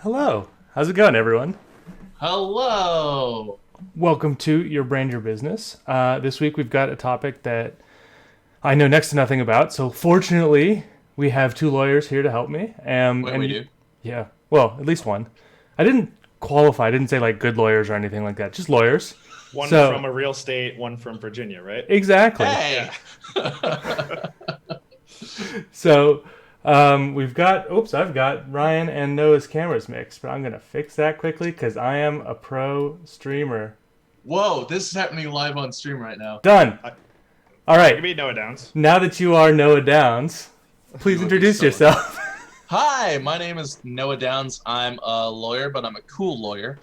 Hello. How's it going, everyone? Hello. Welcome to Your Brand Your Business. This week we've got a topic that I know next to nothing about. So fortunately, we have two lawyers here to help me. Wait, we do? Yeah, well, at least one. I didn't qualify. I didn't say like good lawyers or anything like that. Just lawyers. One So from a real state, one from Virginia, right? exactly. Hey. So I've got Ryan and Noah's cameras mixed, but I'm gonna fix that quickly because I am a pro streamer. Whoa, this is happening live on stream right now. Done. All Give right. me Noah Downs. Now that you are Noah Downs, please You look introduce so- yourself. Hi, my name is Noah Downs. I'm a lawyer, but I'm a cool lawyer.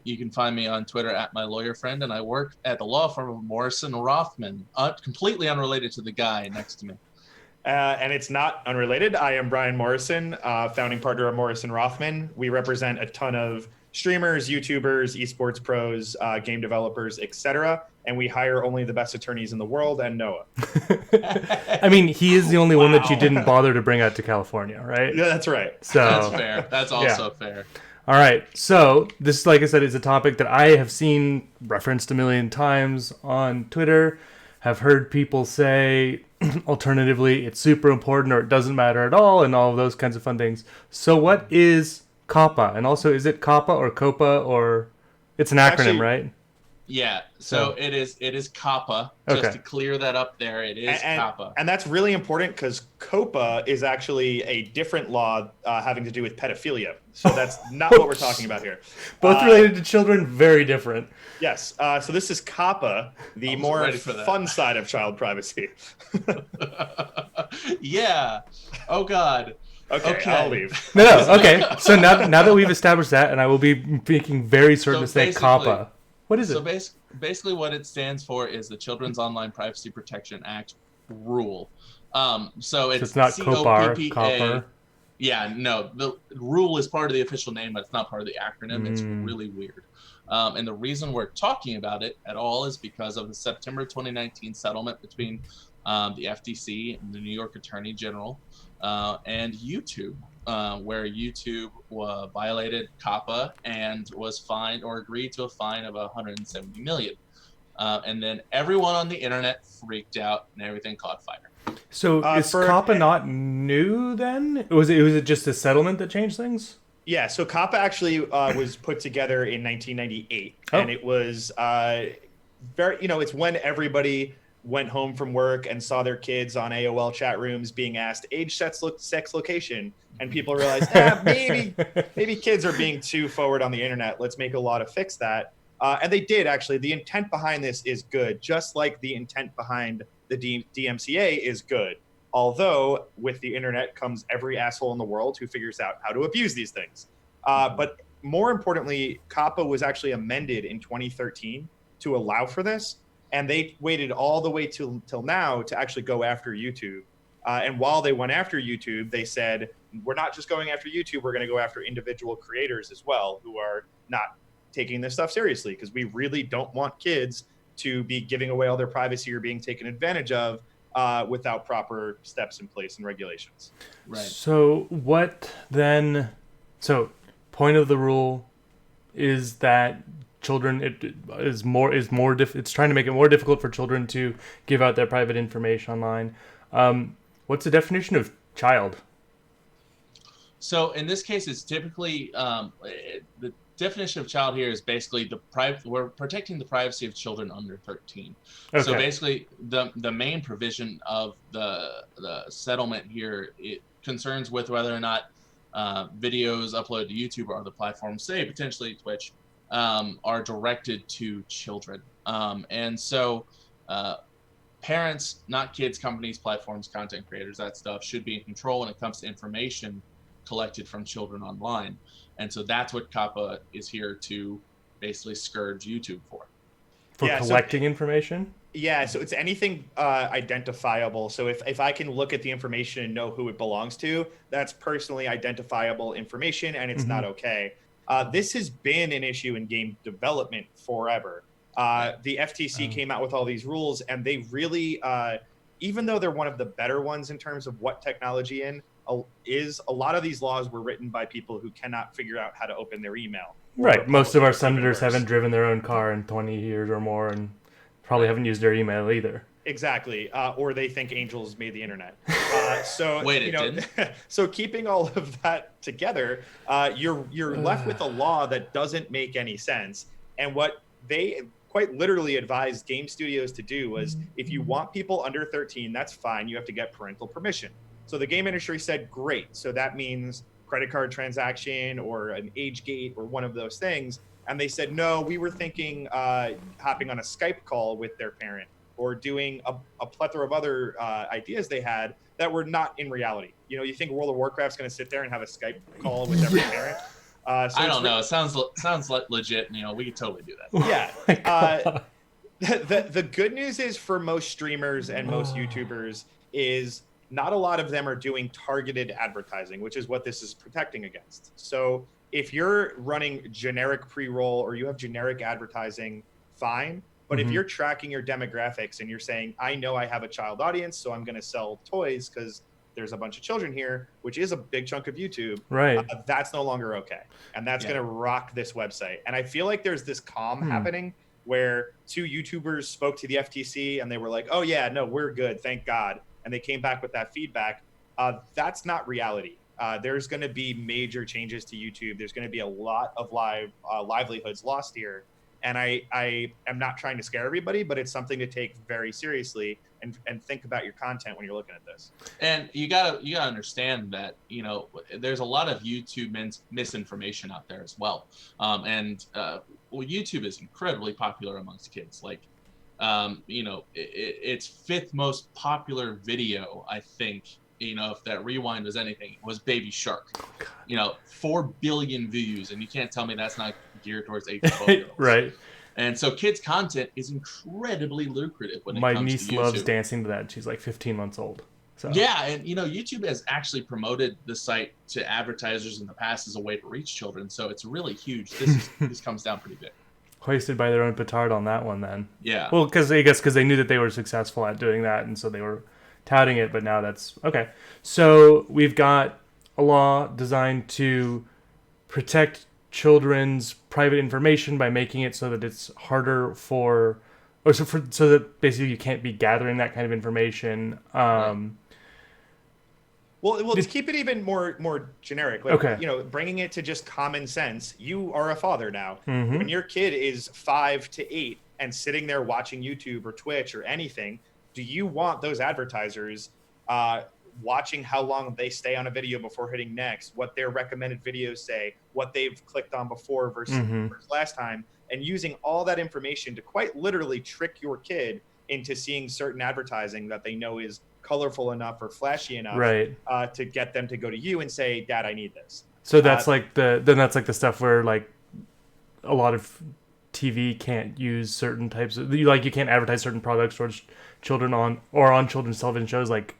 You can find me on Twitter at my lawyer friend, and I work at the law firm of Morrison Rothman, completely unrelated to the guy next to me. And it's not unrelated. I am Brian Morrison, founding partner of Morrison Rothman. We represent a ton of streamers, YouTubers, esports pros, game developers, etc. And we hire only the best attorneys in the world and Noah. I mean, he is the only one that you Wow. didn't bother to bring out to California, right? Yeah, that's right. So That's fair. That's also fair. All right. So this, like I said, is a topic that I have seen referenced a million times on Twitter. Have heard people say, alternatively, it's super important or it doesn't matter at all, and all of those kinds of fun things. So what is COPPA? And also, is it COPPA or COPPA or it's an acronym, Actually, right? Yeah, so it is COPPA. Just Okay. to clear that up there, it is COPPA. And that's really important because COPPA is actually a different law having to do with pedophilia. So that's not what we're talking about here. Both related to children, very different. Yes. So this is COPPA, the wasn't more ready for that. fun side of child privacy. Yeah. Oh, God. Okay, I'll leave. No, okay. So now that we've established that, and I will be making very certain So to say basically- COPPA. What is So it? basically what it stands for is the Children's Online Privacy Protection Act rule. So it's So it's not COPPAR, COPPA. COPPAR. Yeah, no, the rule is part of the official name, but it's not part of the acronym. It's really weird. And the reason we're talking about it at all is because of the September 2019 settlement between the FTC and the New York Attorney General and YouTube, where YouTube violated COPPA and was fined or agreed to a fine of $170 million. And then everyone on the internet freaked out and everything caught fire. So is COPPA not new then? Was it just a settlement that changed things? Yeah, so COPPA actually was put together in 1998, Oh. and it was it's when everybody went home from work and saw their kids on AOL chat rooms being asked age, sex, location, and people realized, maybe kids are being too forward on the internet. Let's make a law to fix that. And they did, actually. The intent behind this is good, just like the intent behind the DMCA is good. Although with the internet comes every asshole in the world who figures out how to abuse these things. But more importantly, COPPA was actually amended in 2013 to allow for this. And they waited all the way till now to actually go after YouTube. And while they went after YouTube, they said, we're not just going after YouTube, we're going to go after individual creators as well who are not taking this stuff seriously, because we really don't want kids to be giving away all their privacy or being taken advantage of without proper steps in place and regulations. Right. So what then? So point of the rule is that children it's trying to make it more difficult for children to give out their private information online. What's the definition of child? So in this case, it's typically the definition of child here is basically we're protecting the privacy of children under 13. Okay. So basically, the main provision of the settlement here, it concerns with whether or not videos uploaded to YouTube or other platforms, say potentially Twitch, are directed to children. And so parents, not kids, companies, platforms, content creators, that stuff should be in control when it comes to information collected from children online. And so that's what COPPA is here to basically scourge YouTube for. Collecting information? Yeah, so it's anything identifiable. So if I can look at the information and know who it belongs to, that's personally identifiable information, and it's not okay. This has been an issue in game development forever. The FTC came out with all these rules, and they really, even though they're one of the better ones in terms of what technology in, a lot of these laws were written by people who cannot figure out how to open their email. Right. Most of our Even senators worse. haven't driven their own car in 20 years or more, and probably haven't used their email either. Exactly. Or they think angels made the internet. So Wait, you it know, didn't? so keeping all of that together, you're left with a law that doesn't make any sense. And what they quite literally advised game studios to do was, if you want people under 13, that's fine. You have to get parental permission. So the game industry said, great. So that means credit card transaction or an age gate or one of those things. And they said, no, we were thinking hopping on a Skype call with their parent, or doing a plethora of other ideas they had that were not in reality. You know, you think World of Warcraft's going to sit there and have a Skype call with every parent? So I don't know. It sounds like legit. You know, we could totally do that. Yeah. The good news is, for most streamers and most YouTubers, is not a lot of them are doing targeted advertising, which is what this is protecting against. So if you're running generic pre-roll or you have generic advertising, fine. But if you're tracking your demographics and you're saying, I know I have a child audience, so I'm going to sell toys because there's a bunch of children here, which is a big chunk of YouTube, right? That's no longer okay. And that's going to rock this website. And I feel like there's this calm happening where two YouTubers spoke to the FTC and they were like, oh yeah, no, we're good, thank God. And they came back with that feedback. That's not reality. There's going to be major changes to YouTube. There's going to be a lot of livelihoods lost here. And I am not trying to scare everybody, but it's something to take very seriously and think about your content when you're looking at this. And you gotta understand that, you know, there's a lot of YouTube misinformation out there as well. YouTube is incredibly popular amongst kids. Like, you know, its fifth most popular video, I think, you know, if that rewind was anything, was Baby Shark. You know, 4 billion views, and you can't tell me that's not geared towards 8 to 12 year olds. Right. And so kids' content is incredibly lucrative when it comes to YouTube. My niece loves dancing to that, and she's like 15 months old. So. Yeah, and you know, YouTube has actually promoted the site to advertisers in the past as a way to reach children, so it's really huge. This comes down pretty big. Hoisted by their own petard on that one, then. Yeah. Well, because they knew that they were successful at doing that, and so they were touting it. But now that's okay. So we've got a law designed to protect children's private information by making it so that it's harder so that basically you can't be gathering that kind of information. Right. Well, to keep it even more generic, like, you know, bringing it to just common sense. You are a father now. When your kid is 5 to 8 and sitting there watching YouTube or Twitch or anything, do you want those advertisers watching how long they stay on a video before hitting next, what their recommended videos say, what they've clicked on before versus last time, and using all that information to quite literally trick your kid into seeing certain advertising that they know is colorful enough or flashy enough, to get them to go to you and say, Dad, I need this. So that's that's the stuff where, like, a lot of TV can't use certain types of, like, you can't advertise certain products towards children on children's television shows. Like,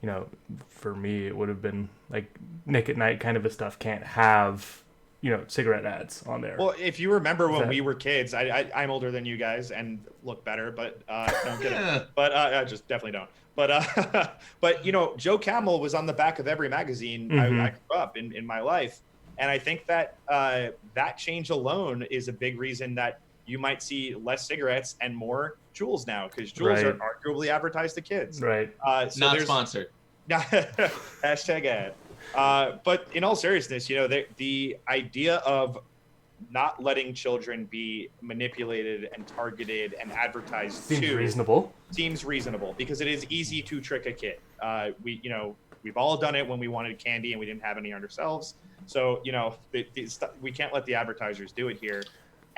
you know, for me, it would have been like Nick at Night kind of a stuff can't have, you know, cigarette ads on there. Well, if you remember when we were kids, I'm older than you guys and look better, but don't get it. But I just definitely don't. But but you know, Joe Camel was on the back of every magazine I grew up in my life, and I think that that change alone is a big reason that you might see less cigarettes and more Juuls now, because Juuls are arguably advertised to kids. Right. So not sponsored. Hashtag ad. But in all seriousness, you know, the idea of not letting children be manipulated and targeted and advertised seems reasonable because it is easy to trick a kid. We've all done it when we wanted candy and we didn't have any ourselves. So, you know, we can't let the advertisers do it here.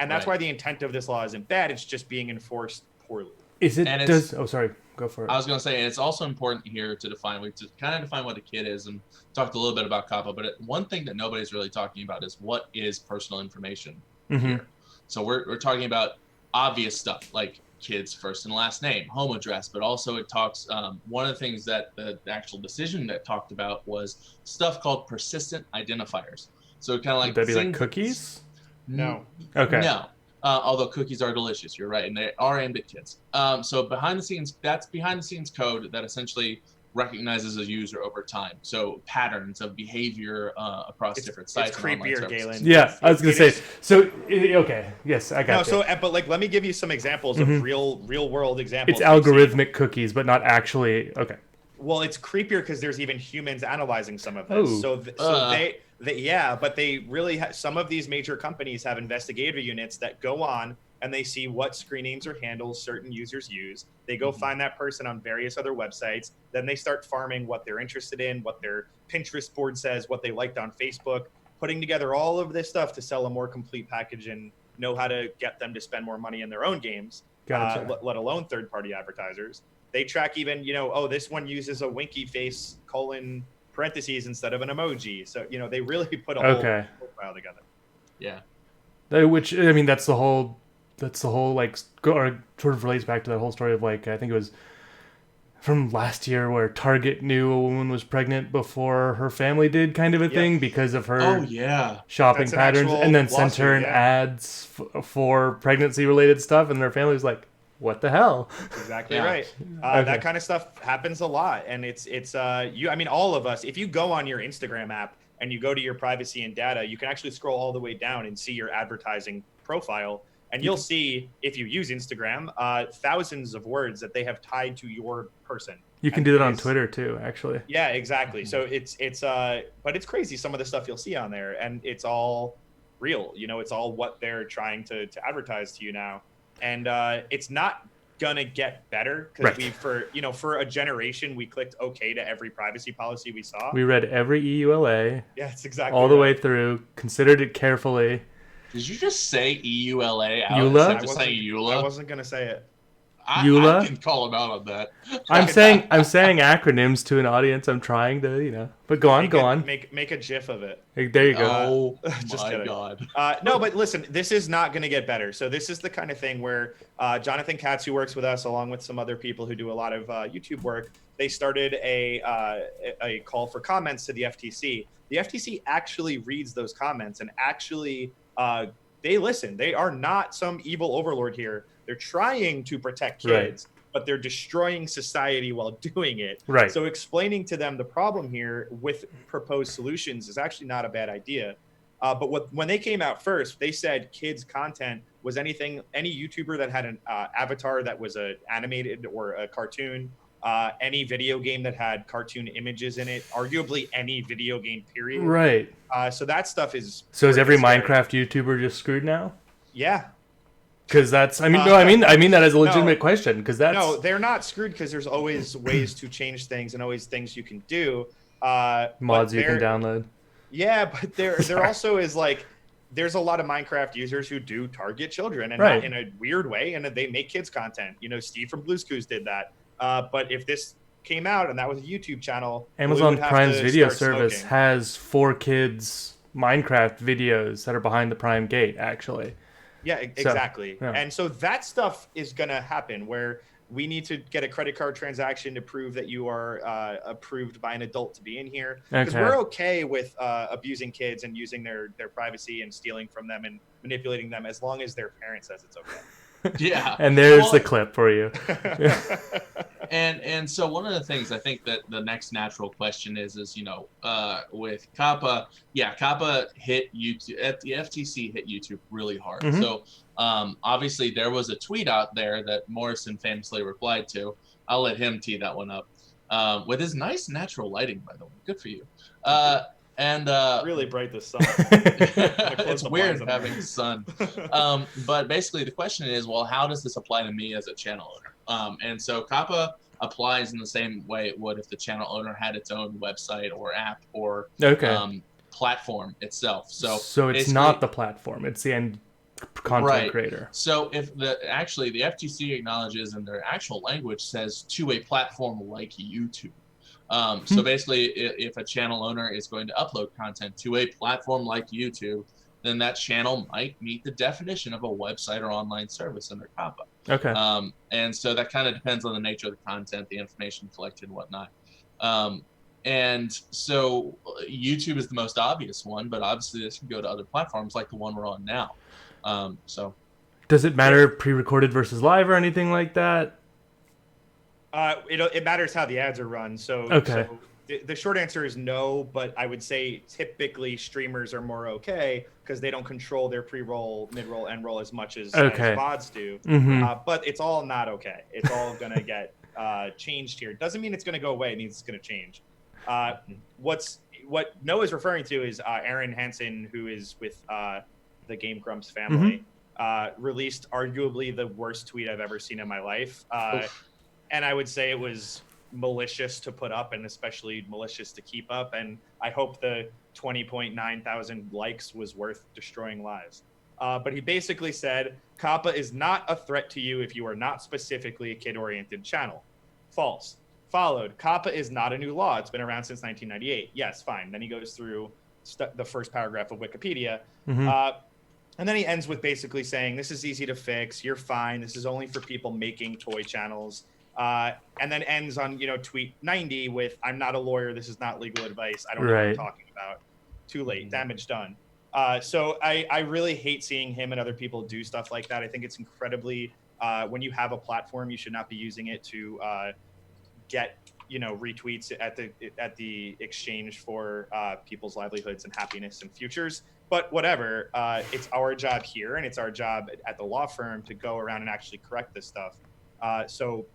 And that's why the intent of this law isn't bad. It's just being enforced poorly. Is it? Sorry. Go for it. I was going to say, and it's also important here to define what a kid is, and talked a little bit about COPPA, but one thing that nobody's really talking about is what is personal information here. So we're talking about obvious stuff like kids' first and last name, home address, but also it talks, one of the things that the actual decision that talked about was stuff called persistent identifiers. So kind of like, would that be like cookies? No. Okay. No. Although cookies are delicious, you're right, and they are aimed at kids. So behind the scenes code that essentially recognizes a user over time. So patterns of behavior across different sites. It's and online creepier, services. Galen. Yeah, I was gonna say. So okay, yes, I got No, it. but like, let me give you some examples of real world examples. It's algorithmic cookies, but not actually. Okay. Well, it's creepier because there's even humans analyzing some of this. Oh. But they really some of these major companies have investigative units that go on and they see what screen names or handles certain users use. They go find that person on various other websites. Then they start farming what they're interested in, what their Pinterest board says, what they liked on Facebook, putting together all of this stuff to sell a more complete package and know how to get them to spend more money in their own games, Gotcha. let alone third-party advertisers. They track even, this one uses a winky face colon parentheses instead of an emoji. So, they really put a whole profile together. Yeah. Which, I mean, that's the whole like, or sort of relates back to that whole story of like, I think it was from last year where Target knew a woman was pregnant before her family did, kind of a thing, because of her shopping patterns, and then sent her an ads for pregnancy related stuff, and their family was like, what the hell? Exactly right. That kind of stuff happens a lot, and it's all of us. If you go on your Instagram app and you go to your privacy and data, you can actually scroll all the way down and see your advertising profile, and you'll see, if you use Instagram, thousands of words that they have tied to your person. You can do that on Twitter too, actually. Yeah, exactly. So but it's crazy some of the stuff you'll see on there, and it's all real. It's all what they're trying to advertise to you now. And it's not gonna get better because for a generation we clicked OK to every privacy policy we saw. We read every EULA. Yeah, it's exactly all the way through. Considered it carefully. Did you just say EULA? EULA? I wasn't gonna say it. I can call him out on that. I'm saying acronyms to an audience. I'm trying to, but go on. Make a GIF of it. There you go. Oh just my God. No, but listen, this is not going to get better. So this is the kind of thing where Jonathan Katz, who works with us, along with some other people who do a lot of YouTube work, they started a call for comments to the FTC. The FTC actually reads those comments and actually they listen. They are not some evil overlord here. They're trying to protect kids, but they're destroying society while doing it. Right. So explaining to them the problem here with proposed solutions is actually not a bad idea. But when they came out first, they said kids content was any YouTuber that had an avatar that was a animated or a cartoon, any video game that had cartoon images in it, arguably any video game period. Right. So that stuff is. So is every Minecraft YouTuber just screwed now? Yeah. Because that's, I mean that as a legitimate question. Because no, they're not screwed because there's always ways to change things and always things you can do. Mods you can download. Yeah, but there also is like, there's a lot of Minecraft users who do target children and not in a weird way, and they make kids content. Steve from Blue's Clues did that. But if this came out and that was a YouTube channel, Amazon Prime's video service has 4 kids Minecraft videos that are behind the Prime gate, actually. Yeah, exactly. So, and so that stuff is going to happen where we need to get a credit card transaction to prove that you are approved by an adult to be in here. Because we're okay with abusing kids and using their privacy and stealing from them and manipulating them as long as their parent says it's okay. Yeah. And there's the clip for you. And so one of the things I think that the next natural question is with COPPA, COPPA hit YouTube, the FTC hit YouTube really hard. Mm-hmm. So obviously there was a tweet out there that Morrison famously replied to. I'll let him tee that one up with his nice natural lighting, by the way. Good for you. And really bright this sun. It's weird having sun. But basically the question is, well, how does this apply to me as a channel owner? And so COPPA applies in the same way it would if the channel owner had its own website or app or platform itself. So it's not the platform, it's the end content creator. So if the FTC acknowledges in their actual language says to a platform like YouTube. So basically, if a channel owner is going to upload content to a platform like YouTube, then that channel might meet the definition of a website or online service under COPPA. Okay. And so that kind of depends on the nature of the content, the information collected, and whatnot. And so YouTube is the most obvious one, but obviously this can go to other platforms like the one we're on now. So, does it matter pre-recorded versus live or anything like that? It matters how the ads are run. So the short answer is no, but I would say typically streamers are more okay because they don't control their pre-roll, mid-roll, end-roll as much as VODs do. But it's all not okay. It's all going to get changed here. Doesn't mean it's going to go away. It means it's going to change. What Noah's referring to is Aaron Hansen, who is with the Game Grumps family, released arguably the worst tweet I've ever seen in my life. And I would say it was malicious to put up and especially malicious to keep up. And I hope the 20.9 thousand likes was worth destroying lives. But he basically said, COPPA is not a threat to you if you are not specifically a kid-oriented channel. False. Followed, COPPA is not a new law. It's been around since 1998. Yes, fine. Then he goes through the first paragraph of Wikipedia. And then he ends with basically saying, this is easy to fix. You're fine. This is only for people making toy channels. And then ends on, tweet 90 with, I'm not a lawyer. This is not legal advice. I don't know what I'm talking about. Too late. Damage done. So I really hate seeing him and other people do stuff like that. I think it's incredibly, when you have a platform, you should not be using it to get, retweets at the exchange for people's livelihoods and happiness and futures. But whatever, it's our job here and it's our job at the law firm to go around and actually correct this stuff. So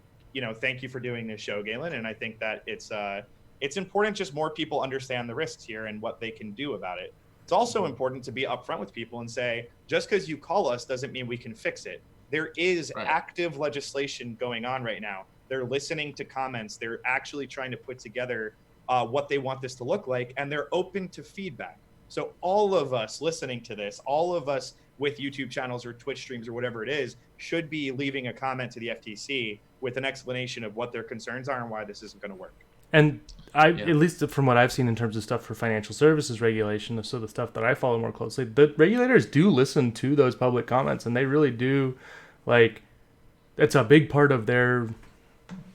thank you for doing this show, Galen. And I think that it's important just more people understand the risks here and what they can do about it. It's also important to be upfront with people and say, just because you call us doesn't mean we can fix it. There is active legislation going on right now. They're listening to comments. They're actually trying to put together what they want this to look like, and they're open to feedback. So all of us listening to this, all of us with YouTube channels or Twitch streams or whatever it is, should be leaving a comment to the FTC with an explanation of what their concerns are and why this isn't going to work. And at least from what I've seen in terms of stuff for financial services regulation, so the stuff that I follow more closely, the regulators do listen to those public comments, and they really do, it's a big part of their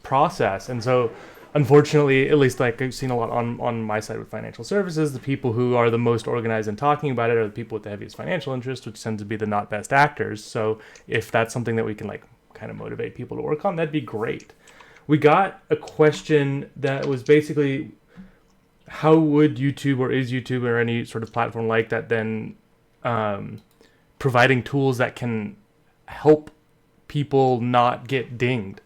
process. And so unfortunately, at least I've seen a lot on my side with financial services, the people who are the most organized in talking about it are the people with the heaviest financial interest, which tend to be the not best actors. So if that's something that we can kind of motivate people to work on, that'd be great. We got a question that was basically, how would YouTube, or is YouTube or any sort of platform like that then providing tools that can help people not get dinged?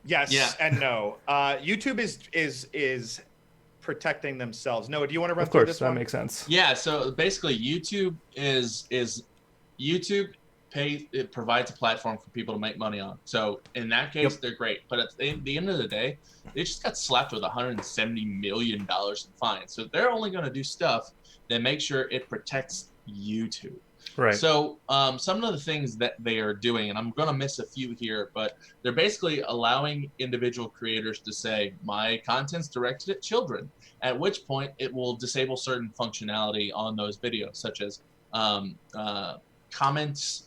Yes and no. YouTube is protecting themselves. Noah, do you want to run through this one? Of course, that makes sense. Yeah, so basically YouTube is YouTube it provides a platform for people to make money on. So in that case, they're great. But at the end of the day, they just got slapped with $170 million in fines. So they're only going to do stuff that make sure it protects YouTube. Right. So some of the things that they are doing, and I'm going to miss a few here, but they're basically allowing individual creators to say, my content's directed at children, at which point it will disable certain functionality on those videos, such as comments,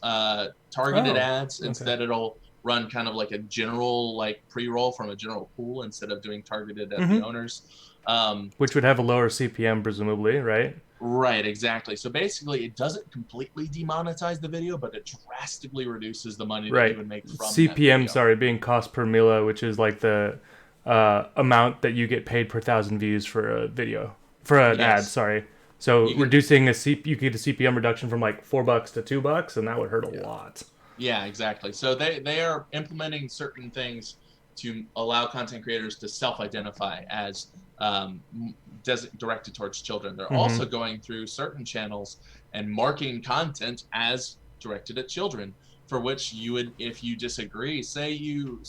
targeted ads. Instead, it'll run kind of like a general pre-roll from a general pool instead of doing targeted at the owners. Which would have a lower CPM, presumably, right? Right, exactly. So basically, it doesn't completely demonetize the video, but it drastically reduces the money that you would make from CPM, that video. Being cost per milla, which is the amount that you get paid per 1,000 views for a video, for an ad. Sorry. So you get a CPM reduction from $4 to $2, and that would hurt a lot. Yeah, exactly. So they are implementing certain things to allow content creators to self-identify as directed towards children. They're also going through certain channels and marking content as directed at children, for which you would, if you disagree, say you.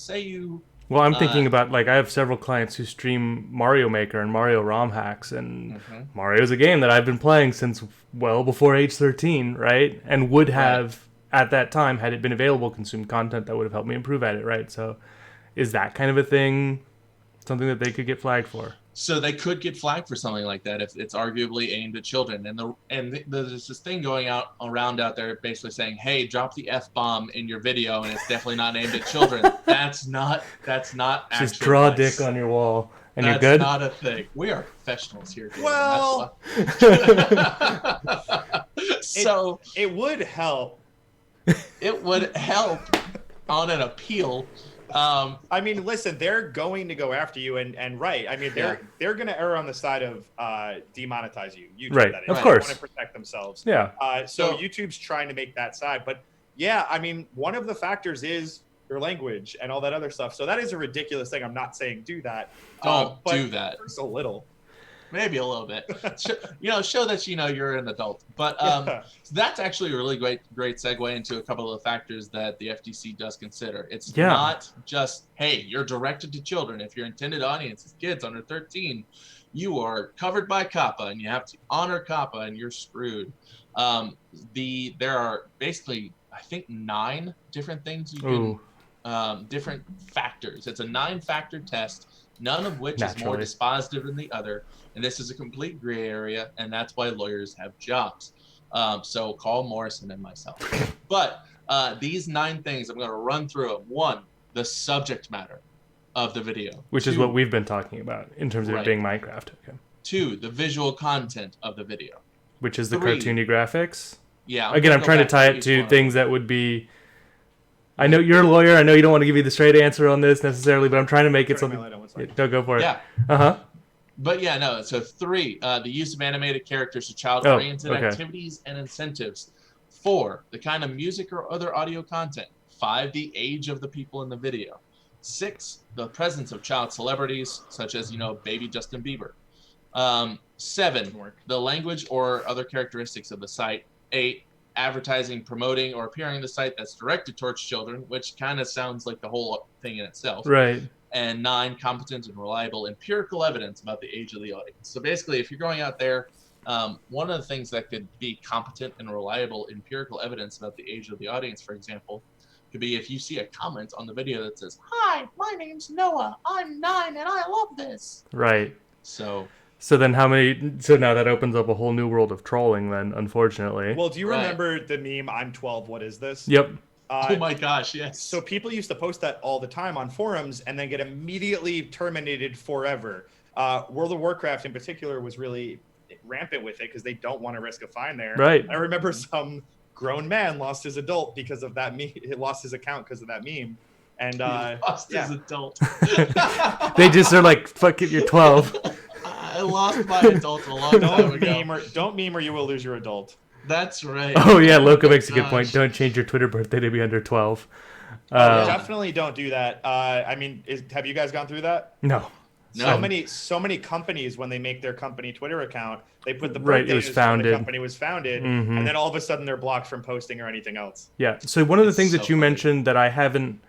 Well, I'm thinking about I have several clients who stream Mario Maker and Mario ROM hacks, and Mario's a game that I've been playing since well before age 13, right? And would have at that time, had it been available, consumed content that would have helped me improve at it, right? So, is that kind of a thing something that they could get flagged for? So they could get flagged for something like that if it's arguably aimed at children. And there's this thing going around out there basically saying, hey, drop the F-bomb in your video and it's definitely not aimed at children. That's not just draw a dick on your wall and you're good? That's not a thing. We are professionals here. Galen. Well, so it would help. It would help on an appeal I mean, listen, they're going to go after you, and right. I mean, they're going to err on the side of demonetize you. YouTube, Right, that is. of They course. want to protect themselves. Yeah. So YouTube's trying to make that side, but yeah, I mean, one of the factors is your language and all that other stuff. So that is a ridiculous thing. I'm not saying do that. Don't but do that. Just a little. Maybe a little bit. Show that you're an adult. But so that's actually a really great segue into a couple of the factors that the FTC does consider. It's not just, hey, you're directed to children. If your intended audience is kids under 13, you are covered by COPPA, and you have to honor COPPA, and you're screwed. There are basically, I think, 9 different things you can, different factors. It's a 9-factor test, none of which is more dispositive than the other. And this is a complete gray area, and that's why lawyers have jobs. So call Morrison and myself. But these 9 things, I'm going to run through them. 1, the subject matter of the video. Which is what we've been talking about in terms of it being Minecraft. Okay. 2, the visual content of the video. Which is the 3, cartoony graphics. Yeah. Again, I'm trying to tie it to things that would be... I know you're a lawyer. I know you don't want to give me the straight answer on this necessarily, but I'm trying to make it something... Don't go for it. Yeah. Uh-huh. But yeah, no. So 3, the use of animated characters to child-oriented activities and incentives. 4, the kind of music or other audio content. 5, the age of the people in the video. 6, the presence of child celebrities, such as, baby Justin Bieber. 7, the language or other characteristics of the site. 8, advertising, promoting, or appearing on the site that's directed towards children, which kind of sounds like the whole thing in itself. Right. And 9, competent and reliable empirical evidence about the age of the audience. So basically, if you're going out there, one of the things that could be competent and reliable empirical evidence about the age of the audience, for example, could be if you see a comment on the video that says, "Hi, my name's Noah. I'm 9 and I love this." Right. So then how many... So now that opens up a whole new world of trolling then, unfortunately. Well, do you remember the meme, "I'm 12, what is this"? Yep. Oh my gosh, yes. So people used to post that all the time on forums and then get immediately terminated forever. World of Warcraft in particular was really rampant with it because they don't want to risk a fine there. Right. I remember some grown man lost his adult because of that meme. He lost his account because of that meme. And lost his adult. They just are like, "Fuck it, you're 12." I lost my adult a long time ago. Don't meme or you will lose your adult. That's right. Oh yeah, Loco makes a good point. Don't change your Twitter birthday to be under 12. Definitely don't do that. I mean, have you guys gone through that? No. So many companies, when they make their company Twitter account, they put the birthday it was when founded. the company was founded, and then all of a sudden they're blocked from posting or anything else. Yeah. So one of the things that you mentioned that I hadn't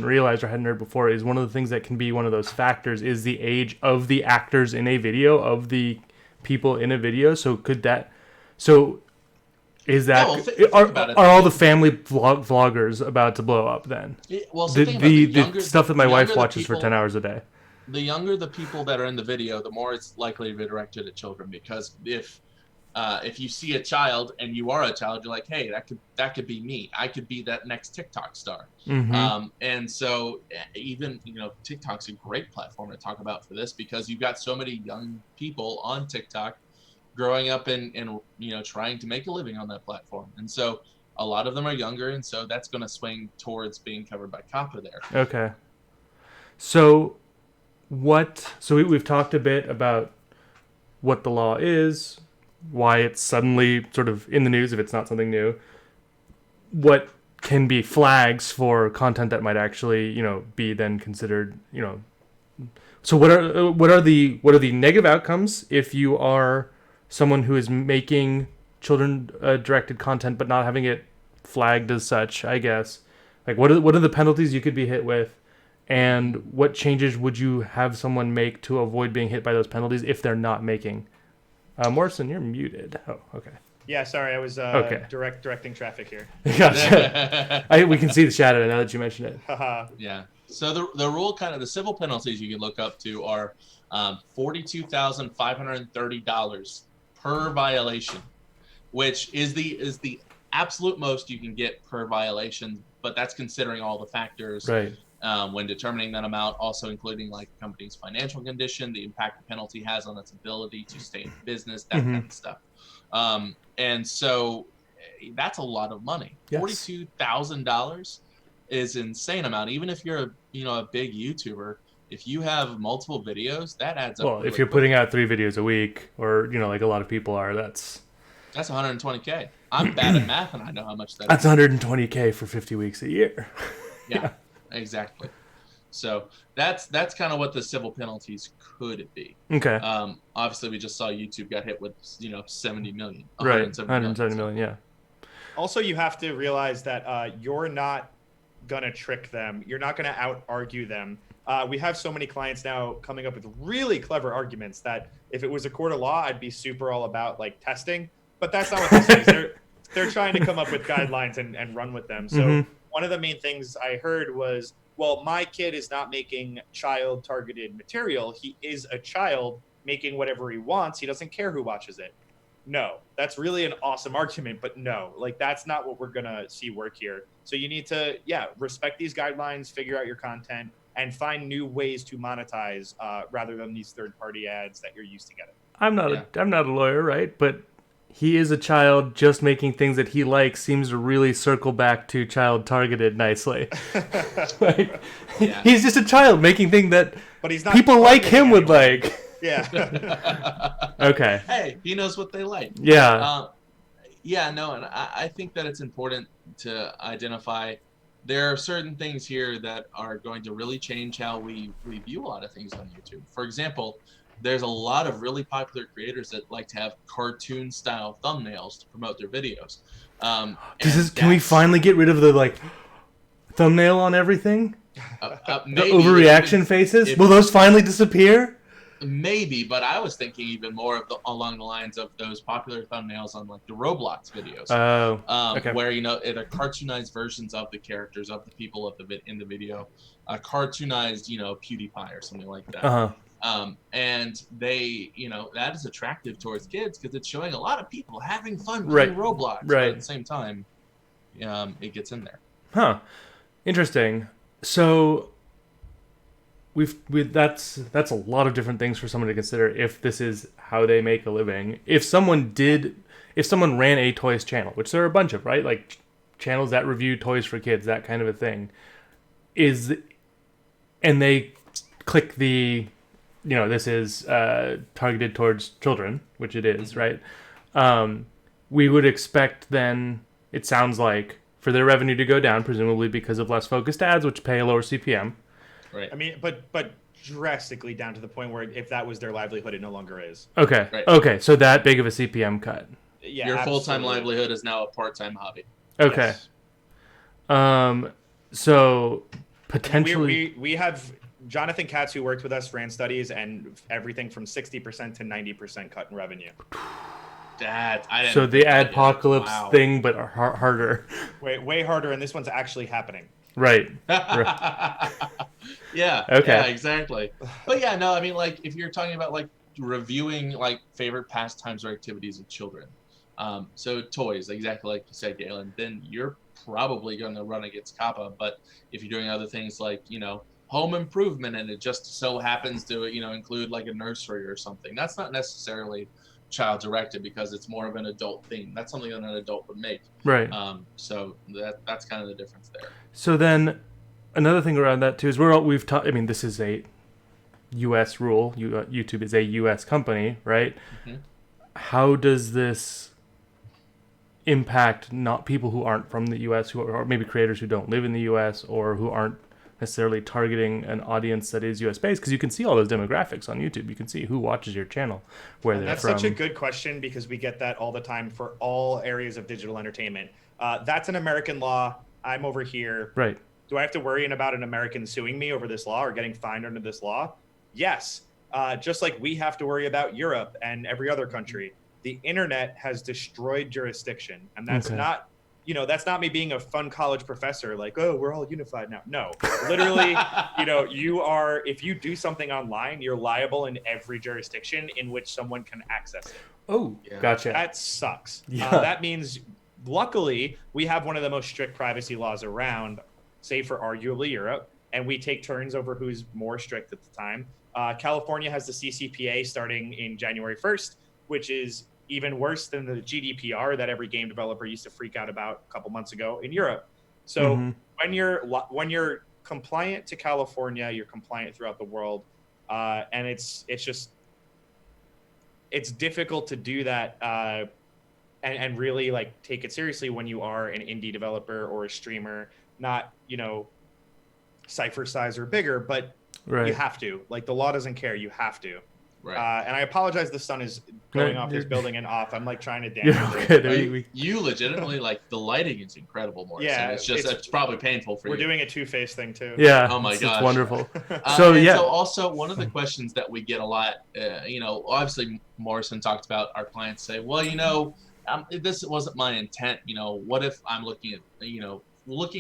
realized or hadn't heard before is one of the things that can be one of those factors is the age of the actors in a video, of the people in a video. So could that... So is that... are all the family vloggers about to blow up then? Well, the stuff that my wife watches for 10 hours a day. The younger the people that are in the video, the more it's likely to be directed at children, because if you see a child and you are a child, you're like, hey, that could be me. I could be that next TikTok star. Mm-hmm. And so even, TikTok's a great platform to talk about for this, because you've got so many young people on TikTok growing up and trying to make a living on that platform. And so a lot of them are younger, and so that's going to swing towards being covered by COPPA there. Okay. So we've talked a bit about what the law is, why it's suddenly sort of in the news if it's not something new, what can be flags for content that might actually, be then considered, So what are the negative outcomes if you are someone who is making children directed content but not having it flagged as such, I guess? Like what are the penalties you could be hit with? And what changes would you have someone make to avoid being hit by those penalties if they're not making? Morrison, you're muted. Oh, okay. Yeah, sorry, I was directing traffic here. Gotcha. We can see the shadow now that you mentioned it. Yeah. So the rule, the civil penalties you can look up to are $42,530 per violation, which is the absolute most you can get per violation. But that's considering all the factors. Right. When determining that amount, also including like a company's financial condition, the impact the penalty has on its ability to stay in business, that kind of stuff. And so that's a lot of money. Yes. $42,000 is insane amount. Even if you're a big YouTuber, if you have multiple videos, that adds up. Well, really if you're quick. putting out 3 videos a week, or like a lot of people are, that's 120K. I'm bad at math, and I know how much that that's is. 120K for 50 weeks a year. Yeah, exactly. So that's kind of what the civil penalties could be. Okay. Obviously, we just saw YouTube got hit with 70 million, Right. 170 million. Yeah. Also, you have to realize that you're not gonna trick them. You're not gonna out argue them. We have so many clients now coming up with really clever arguments that if it was a court of law, I'd be super all about like testing. But that's not what this is. They're trying to come up with guidelines and run with them. So one of the main things I heard was, well, my kid is not making child targeted material. He is a child making whatever he wants. He doesn't care who watches it. No, that's really an awesome argument, but no, like that's not what we're going to see work here. So you need to, respect these guidelines, figure out your content, and find new ways to monetize rather than these third-party ads that you're used to getting. I'm not a lawyer, right? But he is a child just making things that he likes seems to really circle back to child targeted nicely. Like, he's just a child making things that but he's not people like him would like. Yeah. Okay. Hey, he knows what they like. Yeah. And I think that it's important to identify there are certain things here that are going to really change how we view a lot of things on YouTube. For example, there's a lot of really popular creators that like to have cartoon style thumbnails to promote their videos. Can we finally get rid of the thumbnail on everything? Maybe, the overreaction faces? Will those finally disappear? Maybe, but I was thinking even more of along the lines of those popular thumbnails on like the Roblox videos. Okay. Where they're cartoonized versions of the characters of the people in the video, cartoonized PewDiePie or something like that. And they that is attractive towards kids because it's showing a lot of people having fun playing Roblox. But at the same time, it gets in there. Interesting. So that's a lot of different things for someone to consider if this is how they make a living. If someone ran a toys channel, which there are a bunch of, right? Like channels that review toys for kids, that kind of a thing, and they click the this is targeted towards children, which it is, right? We would expect then, it sounds like, for their revenue to go down, presumably because of less focused ads, which pay a lower CPM. Right. I mean, but drastically down to the point where if that was their livelihood, it no longer is. Okay. Right. Okay. So that big of a CPM cut. Yeah. Your full-time livelihood is now a part-time hobby. Okay. Yes. So potentially we have Jonathan Katz, who worked with us, ran studies, and everything from 60% to 90% cut in revenue. So the adpocalypse thing, but harder. Way harder, and this one's actually happening. Right. Yeah. Okay. Yeah, exactly. But yeah, no, I mean, like, if you're talking about like reviewing like favorite pastimes or activities of children, so toys, exactly like you said, Galen, then you're probably going to run against COPPA. But if you're doing other things like home improvement, and it just so happens to include like a nursery or something, that's not necessarily child directed because it's more of an adult theme. That's something that an adult would make. Right. So that's kind of the difference there. So then another thing around that too is we've taught. I mean, this is a U.S. rule. YouTube is a U.S. company, right? Mm-hmm. How does this impact not people who aren't from the U.S. who are maybe creators who don't live in the U.S. or who aren't necessarily targeting an audience that is US based, because you can see all those demographics on YouTube. You can see who watches your channel, where they're from. That's such a good question because we get that all the time for all areas of digital entertainment. That's an American law. I'm over here. Right. Do I have to worry about an American suing me over this law or getting fined under this law? Yes. Just like we have to worry about Europe and every other country. The internet has destroyed jurisdiction, and that's not that's not me being a fun college professor, like, oh, we're all unified now. No, literally, you are, if you do something online, you're liable in every jurisdiction in which someone can access it. Oh, yeah. Gotcha. That sucks. Yeah. That means, luckily, we have one of the most strict privacy laws around, save for arguably Europe, and we take turns over who's more strict at the time. California has the CCPA starting in January 1st, which is even worse than the GDPR that every game developer used to freak out about a couple months ago in Europe. So Mhm. when you're compliant to California, you're compliant throughout the world, and it's difficult to do that and really like take it seriously when you are an indie developer or a streamer, not Cypher size or bigger, but you Right. have to. Like the law doesn't care, you have to. Right. And I apologize, the sun is going off this building and off. I'm like trying to You're dampen it. good. But You legitimately, like, the lighting is incredible, Morrison. Yeah, it's probably painful for we're you. doing a two-face thing too. Yeah. Oh my it's gosh. wonderful. So yeah. So also one of the questions that we get a lot, obviously Morrison talked about our clients say, well, this wasn't my intent. What if I'm looking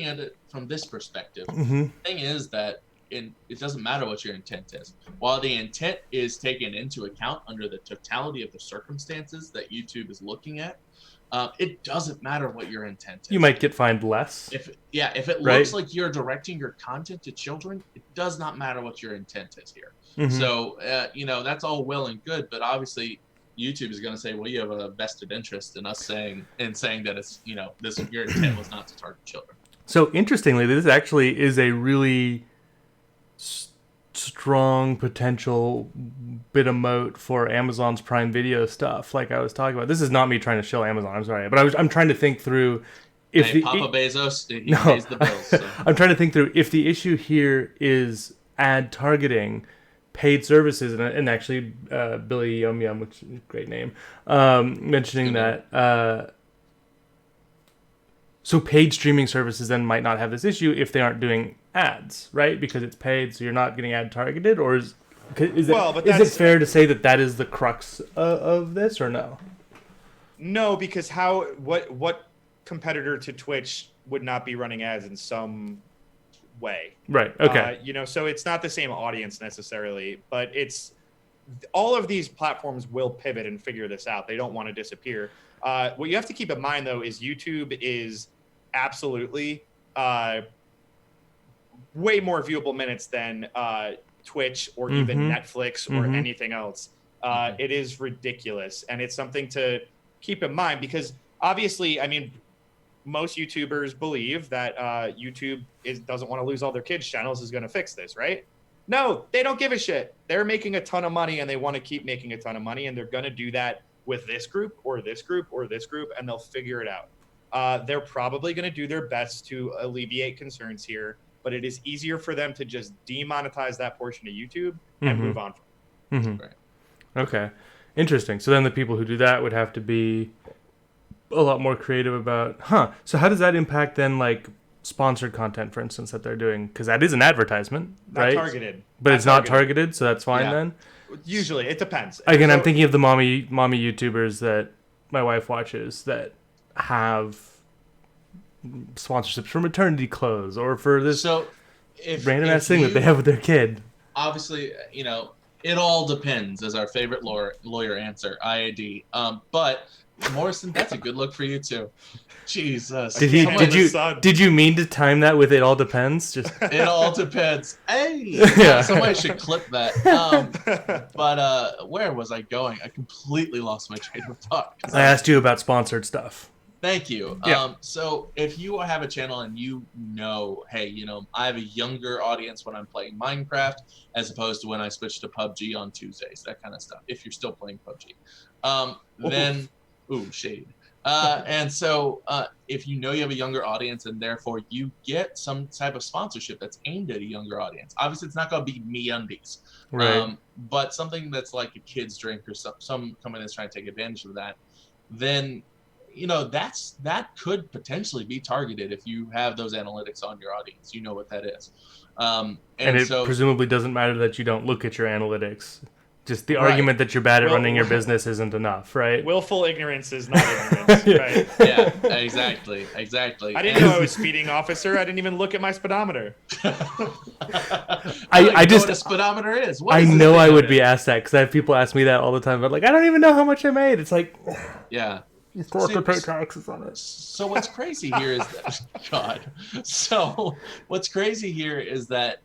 at it from this perspective? Mm-hmm. The thing is that it doesn't matter what your intent is. While the intent is taken into account under the totality of the circumstances that YouTube is looking at, it doesn't matter what your intent is. You might get fined less. If it Right? looks like you're directing your content to children, it does not matter what your intent is here. Mhm. So, that's all well and good, but obviously YouTube is going to say, well, you have a vested interest in us saying that it's, your intent was not to target children. So interestingly, this actually is a really strong potential bit of moat for Amazon's Prime Video stuff. Like I was talking about, this is not me trying to shill Amazon. I'm sorry, but I'm trying to think through if Papa Bezos, he pays the bills. So. I'm trying to think through if the issue here is ad targeting, paid services, and actually Billy Yum Yum, which is a great name, mentioning that. So paid streaming services then might not have this issue if they aren't doing ads, right? Because it's paid, so you're not getting ad targeted, or is it fair to say that is the crux of this, or no? No, because what competitor to Twitch would not be running ads in some way? Right. Okay. So it's not the same audience necessarily, but it's all of these platforms will pivot and figure this out. They don't want to disappear. What you have to keep in mind, though, is YouTube is absolutely way more viewable minutes than Twitch or even Netflix or anything else. It is ridiculous, and it's something to keep in mind because obviously, I mean, most YouTubers believe that YouTube doesn't want to lose all their kids' channels is going to fix this, right? No, they don't give a shit. They're making a ton of money, and they want to keep making a ton of money, and they're going to do that with this group or this group or this group, and they'll figure it out. They're probably going to do their best to alleviate concerns here, but it is easier for them to just demonetize that portion of YouTube and move on. Mm-hmm. Right. Okay. Interesting. So then the people who do that would have to be a lot more creative about, so how does that impact then, like, sponsored content, for instance, that they're doing? Because that is an advertisement, right? Not targeted. But it's not targeted, so that's fine then? Usually, it depends. Again, I'm thinking of the mommy YouTubers that my wife watches that have sponsorships for maternity clothes or for this random ass thing that they have with their kid. Obviously, it all depends, is our favorite lawyer answer, IAD. But Morrison, that's a good look for you too. Jesus. Did you mean to time that with "it all depends"? Just it all depends. Hey, yeah. Somebody should clip that. But where was I going? I completely lost my train of thought. I asked you about sponsored stuff. Thank you. Yeah. So if you have a channel and hey, I have a younger audience when I'm playing Minecraft as opposed to when I switch to PUBG on Tuesdays, that kind of stuff. If you're still playing PUBG, then shade. And so if you have a younger audience and therefore you get some type of sponsorship that's aimed at a younger audience, obviously it's not going to be MeUndies, right? But something that's like a kid's drink or some company that's trying to take advantage of that, then that could potentially be targeted if you have those analytics on your audience. You know what that is. And it presumably doesn't matter that you don't look at your analytics. Just the argument that you're bad at running your business isn't enough, right? Willful ignorance is not ignorance, right? Yeah, exactly. I didn't know I was speeding officer. I didn't even look at my speedometer. I just know what a speedometer is. I know I would be asked that because I have people ask me that all the time. But like, I don't even know how much I made. It's like, yeah. You still have to pay taxes on it. So what's crazy here is that God. So what's crazy here is that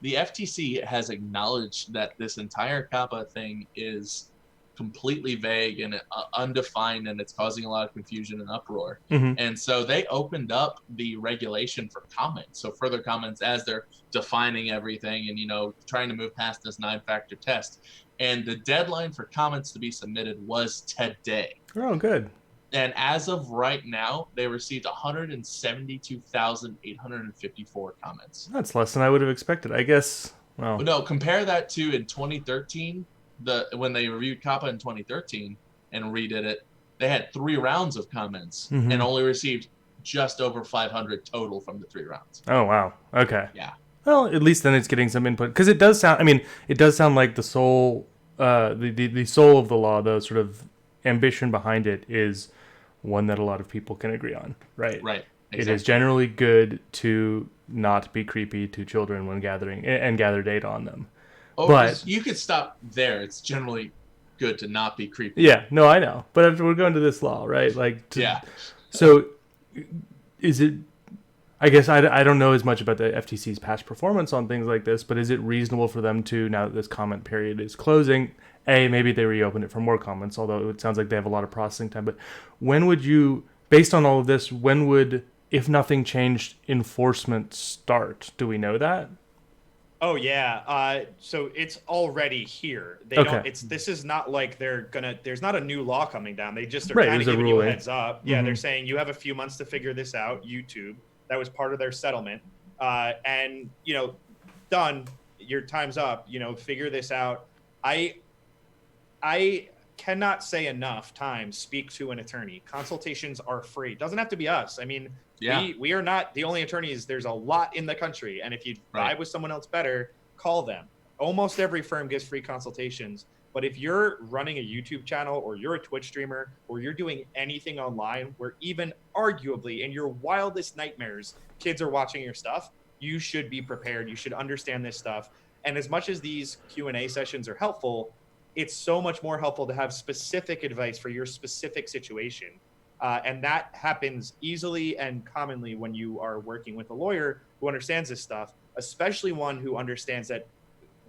the FTC has acknowledged that this entire COPPA thing is completely vague and undefined, and it's causing a lot of confusion and uproar. Mm-hmm. And so they opened up the regulation for comments. So further comments as they're defining everything and, trying to move past this 9-factor test. And the deadline for comments to be submitted was today. Oh, good. And as of right now, they received 172,854 comments. That's less than I would have expected, I guess. Well, No, compare that to in 2013, when they reviewed COPPA in 2013 and redid it, they had 3 rounds of comments Mm-hmm. and only received just over 500 total from the 3 rounds. Oh, wow. Okay. Yeah. Well, at least then it's getting some input, because it does sound like the soul, the soul of the law, the sort of ambition behind it is one that a lot of people can agree on, right? Right. Exactly. It is generally good to not be creepy to children when gathering and gather data on them. Oh, but you could stop there. It's generally good to not be creepy. Yeah, no, I know. But if we're going to this law, right? Yeah. So is it, I guess I don't know as much about the FTC's past performance on things like this, but is it reasonable for them to, now that this comment period is closing, maybe they reopen it for more comments, although it sounds like they have a lot of processing time, but when would you, based on all of this, when would, if nothing changed, enforcement start? Do we know that? Oh yeah, so it's already here. They Okay. don't. This is not like there's not a new law coming down. They just are Right, kind of there's a giving you a ruling. heads up. Yeah, Mhm. they're saying you have a few months to figure this out. YouTube, that was part of their settlement, and done. Your time's up. Figure this out. I cannot say enough times. Speak to an attorney. Consultations are free. Doesn't have to be us. I mean. Yeah. We are not the only attorneys. There's a lot in the country. And if you vibe with someone else better, call them. Almost every firm gives free consultations. But if you're running a YouTube channel or you're a Twitch streamer or you're doing anything online where even arguably in your wildest nightmares, kids are watching your stuff, you should be prepared. You should understand this stuff. And as much as these Q&A sessions are helpful, it's so much more helpful to have specific advice for your specific situation. And that happens easily and commonly when you are working with a lawyer who understands this stuff, especially one who understands that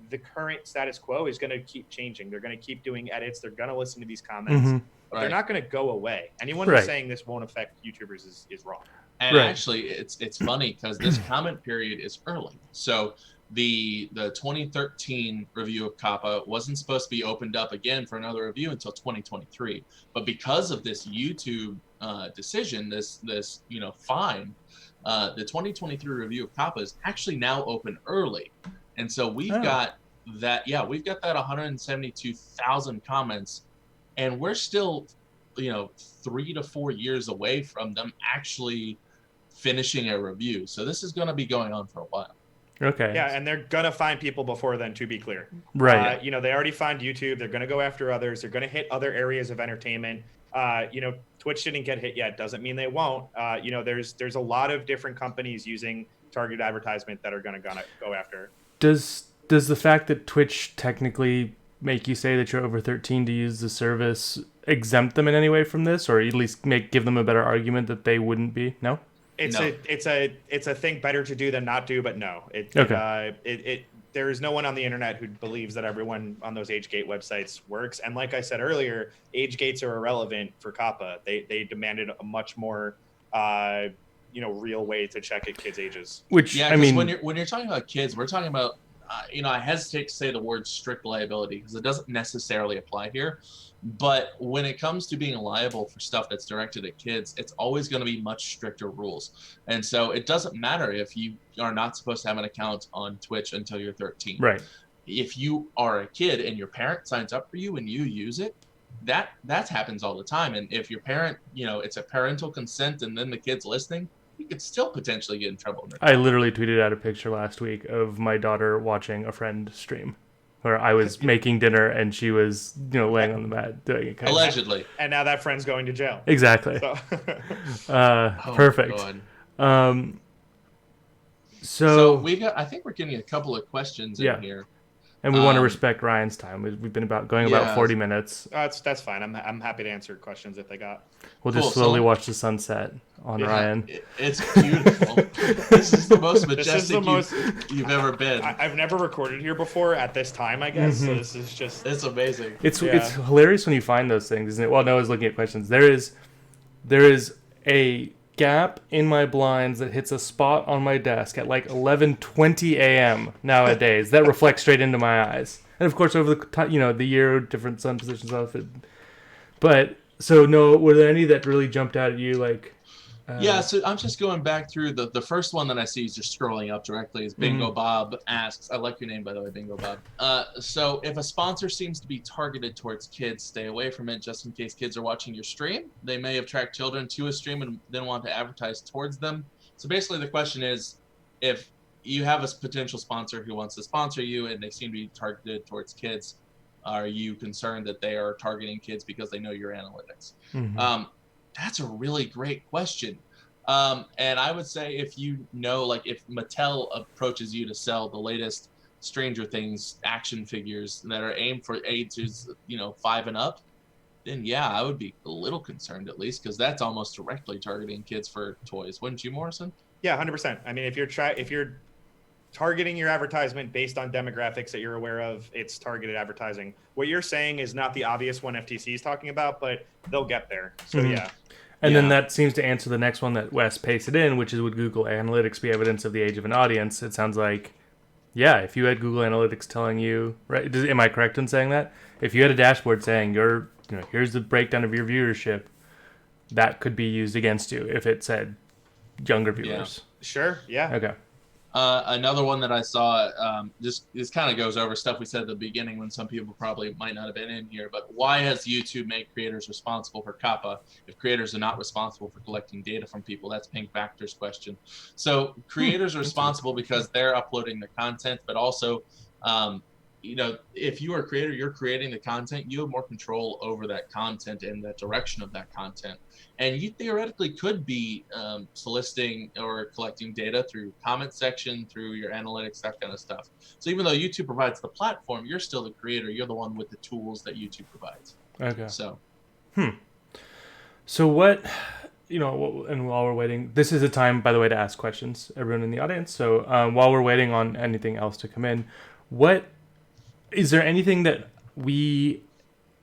the current status quo is going to keep changing. They're going to keep doing edits. They're going to listen to these comments. Mm-hmm. But they're not going to go away. Anyone Right. who's saying this won't affect YouTubers is wrong. And Right. actually, it's funny because this comment period is early. So the 2013 review of COPPA wasn't supposed to be opened up again for another review until 2023. But because of this YouTube decision, this fine, the 2023 review of COPPA is actually now open early. And so we've got that 172,000 comments, and we're still 3 to 4 years away from them actually finishing a review. So this is going to be going on for a while. Okay. Yeah, and they're going to find people before then, to be clear. Right. They already find YouTube. They're going to go after others. They're going to hit other areas of entertainment. Twitch didn't get hit yet. Doesn't mean they won't. There's a lot of different companies using targeted advertisement that are going to go after. Does the fact that Twitch technically make you say that you're over 13 to use the service exempt them in any way from this, or at least give them a better argument that they wouldn't be? No? It's a thing better to do than not do, but no. There is no one on the internet who believes that everyone on those age gate websites works. And like I said earlier, age gates are irrelevant for COPPA. They demanded a much more real way to check at kids' ages. Which when you're talking about kids, we're talking about I hesitate to say the word strict liability because it doesn't necessarily apply here. But when it comes to being liable for stuff that's directed at kids, it's always going to be much stricter rules. And so it doesn't matter if you are not supposed to have an account on Twitch until you're 13. Right. If you are a kid and your parent signs up for you and you use it, that happens all the time. And if your parent, it's a parental consent and then the kid's listening, you could still potentially get in trouble. I literally tweeted out a picture last week of my daughter watching a friend stream where I was making dinner and she was, laying on the mat doing it. Allegedly. And now that friend's going to jail. Exactly. So. Perfect. So we got. I think we're getting a couple of questions in here. And we want to respect Ryan's time. We've been about 40 minutes. That's fine. I'm happy to answer questions if they got. We'll just slowly watch the sunset on Ryan. It's beautiful. This is the most majestic you've ever been. I've never recorded here before at this time, I guess. So this is just. It's amazing. It's hilarious when you find those things, isn't it? Well, Noah's looking at questions. There is a gap in my blinds that hits a spot on my desk at like 11:20 a.m. nowadays. That reflects straight into my eyes. And of course, over the year, different sun positions of it. But so, Noah, were there any that really jumped out at you? Like, so I'm just going back through the first one that I see is just scrolling up directly. Is Bingo Bob asks, I like your name, by the way, Bingo Bob. So if a sponsor seems to be targeted towards kids, stay away from it just in case kids are watching your stream. They may attract children to a stream and then want to advertise towards them. So basically the question is, if you have a potential sponsor who wants to sponsor you and they seem to be targeted towards kids, are you concerned that they are targeting kids because they know your analytics? That's a really great question. And I would say if you know, like if Mattel approaches you to sell the latest Stranger Things action figures that are aimed for ages, 5 and up, then yeah, I would be a little concerned at least, because that's almost directly targeting kids for toys. Wouldn't you, Morrison? Yeah, 100%. I mean, if you're targeting your advertisement based on demographics that you're aware of, it's targeted advertising. What you're saying is not the obvious one FTC is talking about, but they'll get there. So yeah. And then that seems to answer the next one that Wes pasted in, which is, would Google Analytics be evidence of the age of an audience? It sounds like, yeah, if you had Google Analytics telling you, right? Am I correct in saying that? If you had a dashboard saying here's the breakdown of your viewership, that could be used against you if it said younger viewers. Yeah. Sure. Yeah. Okay. Another one that I saw, this kind of goes over stuff we said at the beginning when some people probably might not have been in here, but why has YouTube made creators responsible for COPPA if creators are not responsible for collecting data from people? That's Pink Factor's question. So creators are responsible because they're uploading the content, but also, if you are a creator, you're creating the content, you have more control over that content and the direction of that content. And you theoretically could be soliciting or collecting data through comment section, through your analytics, that kind of stuff. So even though YouTube provides the platform, you're still the creator. You're the one with the tools that YouTube provides. Okay. So. So what, and while we're waiting, this is a time, by the way, to ask questions, everyone in the audience. So while we're waiting on anything else to come in, is there anything that we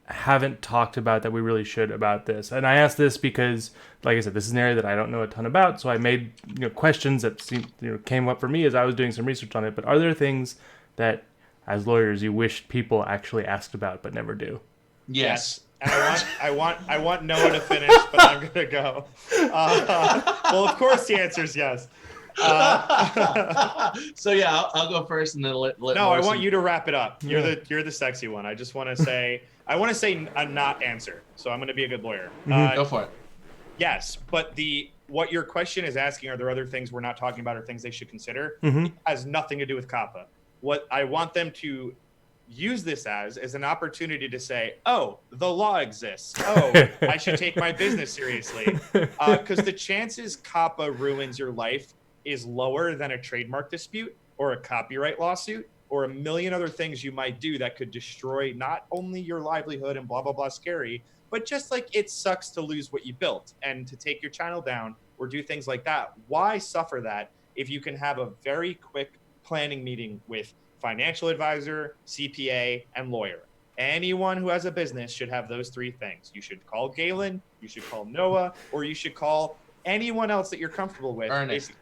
haven't talked about that we really should about this? And I ask this because, like I said, this is an area that I don't know a ton about, so I made questions that came up for me as I was doing some research on it. But are there things that, as lawyers, you wish people actually asked about but never do? Yes. And I want Noah to finish, but I'm gonna go. Well, of course the answer is yes. So yeah, I'll go first and then let No, Morrison. I want you to wrap it up. You're the sexy one. I just want to say a not answer. So I'm going to be a good lawyer. Go for it. Yes, but what your question is asking, are there other things we're not talking about or things they should consider? Has nothing to do with COPPA. What I want them to use this as is an opportunity to say, oh, the law exists. Oh, I should take my business seriously. Because the chances COPPA ruins your life is lower than a trademark dispute or a copyright lawsuit or a million other things you might do that could destroy not only your livelihood and blah, blah, blah, scary, but just like it sucks to lose what you built and to take your channel down or do things like that. Why suffer that if you can have a very quick planning meeting with financial advisor, CPA, and lawyer? Anyone who has a business should have those three things. You should call Galen, you should call Noah, or you should call anyone else that you're comfortable with. Ernest.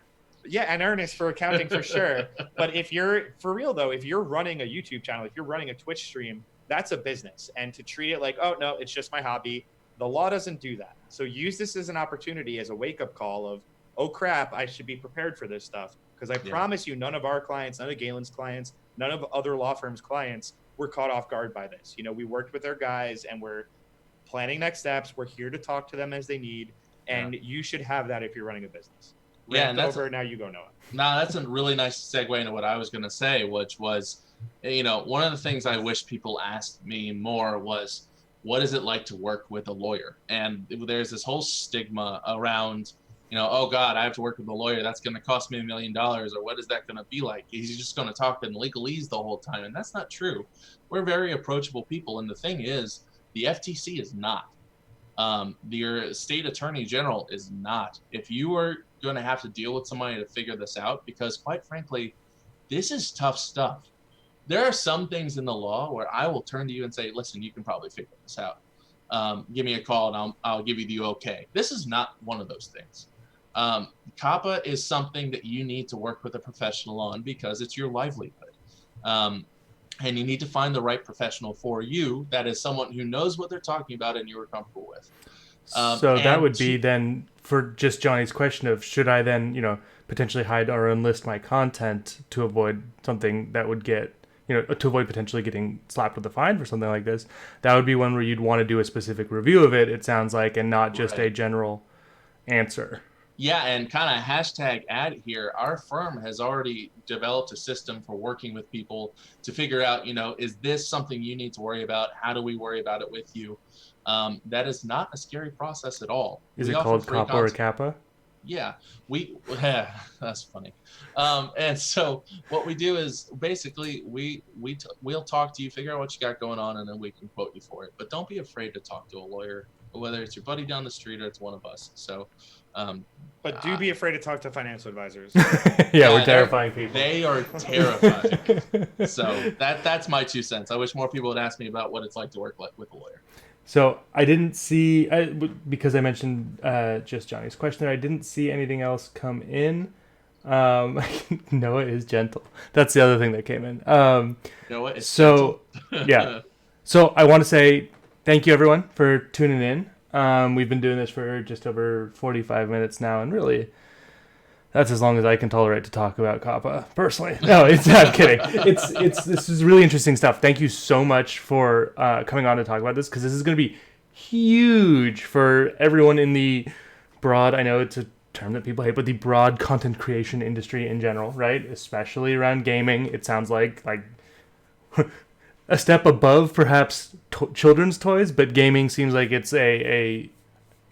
Yeah, and Ernest for accounting for sure. But if you're, for real though, if you're running a YouTube channel, if you're running a Twitch stream, that's a business. And to treat it like, oh no, it's just my hobby, the law doesn't do that. So use this as an opportunity, as a wake-up call of, oh crap, I should be prepared for this stuff. Because I promise you, none of our clients, none of Galen's clients, none of other law firms' clients were caught off guard by this. We worked with our guys and we're planning next steps. We're here to talk to them as they need. And you should have that if you're running a business. And that's over. Now you go, Noah. No, that's a really nice segue into what I was going to say, which was, one of the things I wish people asked me more was, what is it like to work with a lawyer? And there's this whole stigma around, oh God, I have to work with a lawyer. That's going to cost me $1 million. Or what is that going to be like? He's just going to talk in legalese the whole time. And that's not true. We're very approachable people. And the thing is, the FTC is not. Your state attorney general is not. If you are going to have to deal with somebody to figure this out, because quite frankly, this is tough stuff. There are some things in the law where I will turn to you and say, listen, you can probably figure this out. Give me a call and I'll give you the okay. This is not one of those things. COPPA is something that you need to work with a professional on because it's your livelihood. And you need to find the right professional for you that is someone who knows what they're talking about and you are comfortable with. So that would be then, for just Johnny's question of, should I then, potentially hide or unlist my content to avoid something that would get, to avoid potentially getting slapped with a fine for something like this? That would be one where you'd want to do a specific review of it, it sounds like, and not just a general answer. Yeah, and kind of hashtag ad here, our firm has already developed a system for working with people to figure out, is this something you need to worry about? How do we worry about it with you? That is not a scary process at all. Is it called COPPA or CAPA? Yeah, that's funny. And so what we do is basically we'll talk to you, figure out what you got going on, and then we can quote you for it. But don't be afraid to talk to a lawyer, whether it's your buddy down the street or it's one of us. So, but do be afraid to talk to financial advisors. Yeah, we're terrifying people. They are terrifying. So that's my 2 cents. I wish more people would ask me about what it's like to work with a lawyer. So I didn't see, because I mentioned just Johnny's question there, I didn't see anything else come in. Noah is gentle. That's the other thing that came in. Noah is gentle. Yeah. So I want to say thank you, everyone, for tuning in. We've been doing this for just over 45 minutes now, and really, that's as long as I can tolerate to talk about COPPA, personally. No, I'm kidding. This is really interesting stuff. Thank you so much for coming on to talk about this, because this is going to be huge for everyone in the broad, I know it's a term that people hate, but the broad content creation industry in general, right? Especially around gaming. It sounds like a step above perhaps children's toys, but gaming seems like it's a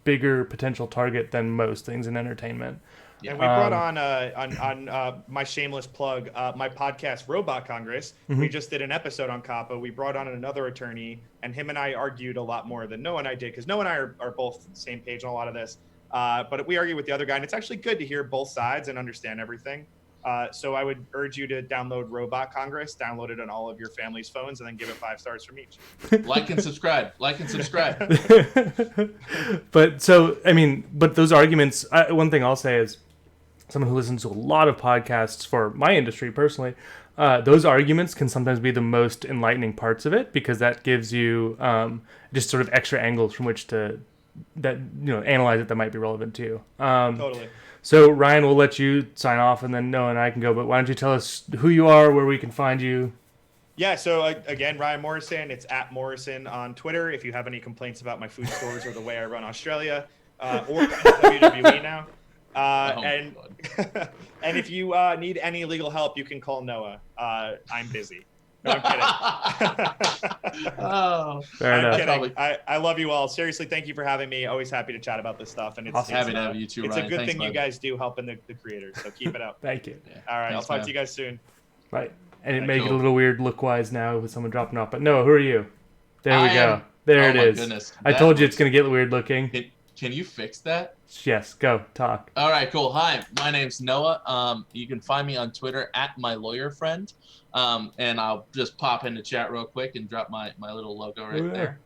bigger potential target than most things in entertainment. And we brought on my shameless plug, my podcast, Robot Congress. Mm-hmm. We just did an episode on COPPA. We brought on another attorney, and him and I argued a lot more than Noah and I did, because Noah and I are both the same page on a lot of this. But we argue with the other guy, and it's actually good to hear both sides and understand everything. So I would urge you to download Robot Congress, download it on all of your family's phones, and then give it 5 stars from each. Like and subscribe. But those arguments, one thing I'll say is, someone who listens to a lot of podcasts for my industry personally, those arguments can sometimes be the most enlightening parts of it, because that gives you just sort of extra angles from which to analyze it that might be relevant to you. Totally. So Ryan, we'll let you sign off, and then Noah and I can go. But why don't you tell us who you are, where we can find you? Yeah, so again, Ryan Morrison. It's at Morrison on Twitter. If you have any complaints about my food stores or the way I run Australia, or WWE now. And if you need any legal help, you can call Noah. I'm busy. No, I'm kidding. Fair enough. Kidding. I love you all. Seriously, thank you for having me. Always happy to chat about this stuff. And it's happy to have you too, It's Ryan. a good Thanks, thing bud. You guys do helping the creators. So keep it up. Thank you. Yeah. All right, Thanks, I'll talk to you guys soon. Right. And it may get a little weird look-wise now with someone dropping off. But no, who are you? There we go. There it is. Goodness. I told you it's going to get weird looking. Can you fix that? Yes, go. Talk. All right, cool. Hi, my name's Noah. You can find me on Twitter at @mylawyerfriend. And I'll just pop in the chat real quick and drop my little logo right there.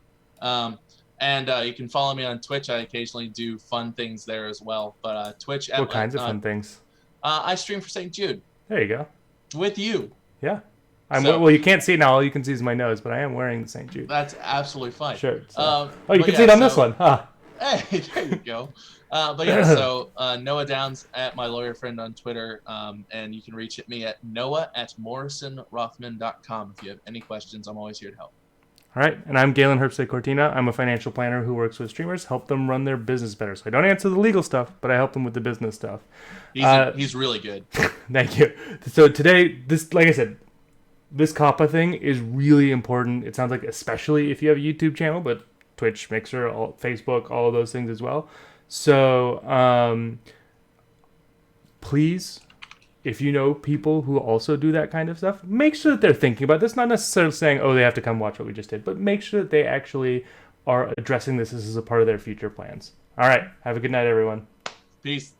And you can follow me on Twitch. I occasionally do fun things there as well. But Twitch. What kinds of fun things? I stream for St. Jude. There you go. With you. Yeah. Well, you can't see it now. All you can see is my nose, but I am wearing the St. Jude. That's absolutely fine. Sure. So. You can see it on this one. Huh. Hey, there you go. But yeah, so Noah Downs at my lawyer friend on Twitter, and you can reach me at noah@morrisonrothman.com if you have any questions. I'm always here to help. All right, and I'm Galen Herbst at Cortina. I'm a financial planner who works with streamers, help them run their business better. So I don't answer the legal stuff, but I help them with the business stuff. He's really good. Thank you. So today, like I said, this COPPA thing is really important. It sounds like, especially if you have a YouTube channel, but Twitch, Mixer, Facebook, all of those things as well. So please, if you know people who also do that kind of stuff, make sure that they're thinking about this. Not necessarily saying, oh, they have to come watch what we just did, but make sure that they actually are addressing this as a part of their future plans. All right. Have a good night, everyone. Peace.